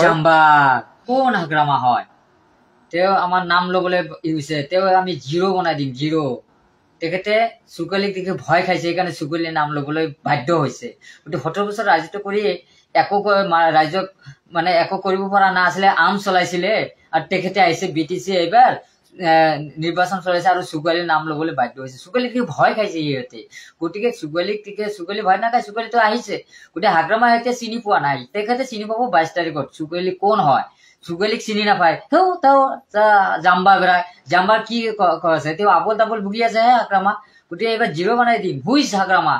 জাম্বা কোন হাগ্ৰামা হয় তেওঁ আমাৰ নাম লবলৈ ইউছে তেওঁ আমি জিৰো বনাই দিম জিৰো তেখেতে চুকলিক দেখি ভয় খাইছে সেইকাৰণে চুকলিৰ নাম লবলৈ বাধ্য হৈছে গতিকে 17 বছৰ ৰাজত্ব কৰি একো ৰাজ্যক মানে একো কৰিব পৰা নাছিলে আম চলাইছিলে আৰু তেখেতে আহিছে বিটিসি এইবাৰ নিৰ্বাচন চলাইছে আৰু চুকলিৰ নাম লবলৈ বাধ্য হৈছে চুকলিক দেখি ভয় খাইছে ইহঁতে গতিকে চুকলি ভয় নাখায় চুকলিতো আহিছে গতিকে হাগ্ৰামা এতিয়া চিনি পোৱা নাই তেখেতে চিনি পাব 22 তাৰিখত চুকলি কোন হয় চুকলিক চিনি নাপায় জাম্বাৰ কি আছে তেওঁ আবল তাবল ভুগি আছে হাগ্ৰামা গতিকে এইবাৰ জিৰো বনাই দিম হুইজ হাগ্ৰামা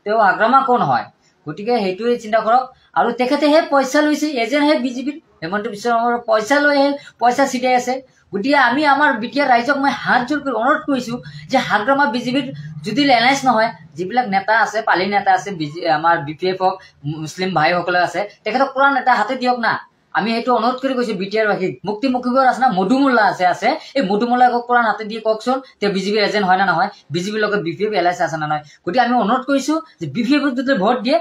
তেওঁ হাগ্ৰামা কোন হয় গতিকে সেইটোৱে চিন্তা কৰক আৰু তেখেতেহে পইচা লৈছে এজেণ্টহে বিজেপিৰ হেমন্ত বিশ্ব শৰ্মাৰ পইচা লৈ পইচা ছিটাই আছে গতিকে আমি আমাৰ বিটিআৰ ৰাইজক মই হাত জোৰ কৰি অনুৰোধ কৰিছো যে হাগ্ৰামা বিজেপিৰ যদি এলায়েন্স নহয় যিবিলাক নেতা আছে পালি নেতা আছে আমাৰ বিপিএফ হওক মুছলিম ভাইসকলে আছে তেখেতক পুৰা নেতা হাতে দিয়ক না আমি সেইটো অনুৰোধ কৰি কৈছো বিটিআৰ বাসীক মুক্তি মুখিবৰ আছে না মধুমুল্লা আছে এই মধুমুল্লাক পুৰা হাতে দিয়ে কওকচোন তেওঁ বিজেপিৰ এজেণ্ট হয় না নহয় বিজেপিৰ লগত বিপিএফ এলায়েন্স আছে না নহয় গতিকে আমি অনুৰোধ কৰিছো যে বিপিএফক যদি ভোট দিয়ে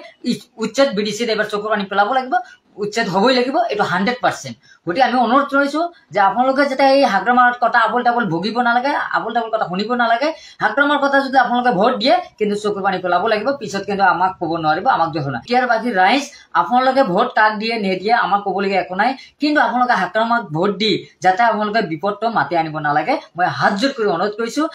উচ্ছেদ বিডিচিত এবাৰ চকুৰ পানী পেলাব লাগিব উচ্ছেদ হবই লাগিব এইটো 100% গতিকে আমি অনুৰোধ কৰিছো যে আপোনালোকে যাতে এই হাগ্ৰামাৰ কথা আবল তাবল ভুগিব নালাগে আবল তাবল কথা শুনিব নালাগে হাগ্ৰামাৰ কথা যদি আপোনালোকে ভোট দিয়ে কিন্তু চকুৰ পানী পেলাব লাগিব পিছত কিন্তু আমাক ক'ব নোৱাৰিব আমাক দেখো না ইয়াৰ বাকী ৰাইজ আপোনালোকে ভোট কাক দিয়ে নিদিয়ে আমাক ক'বলগীয়া একো নাই কিন্তু আপোনালোকে হাগ্ৰামাক ভোট দি যাতে আপোনালোকে বিপদটো মাতি আনিব নালাগে মই হাত জোৰ কৰি অনুৰোধ কৰিছো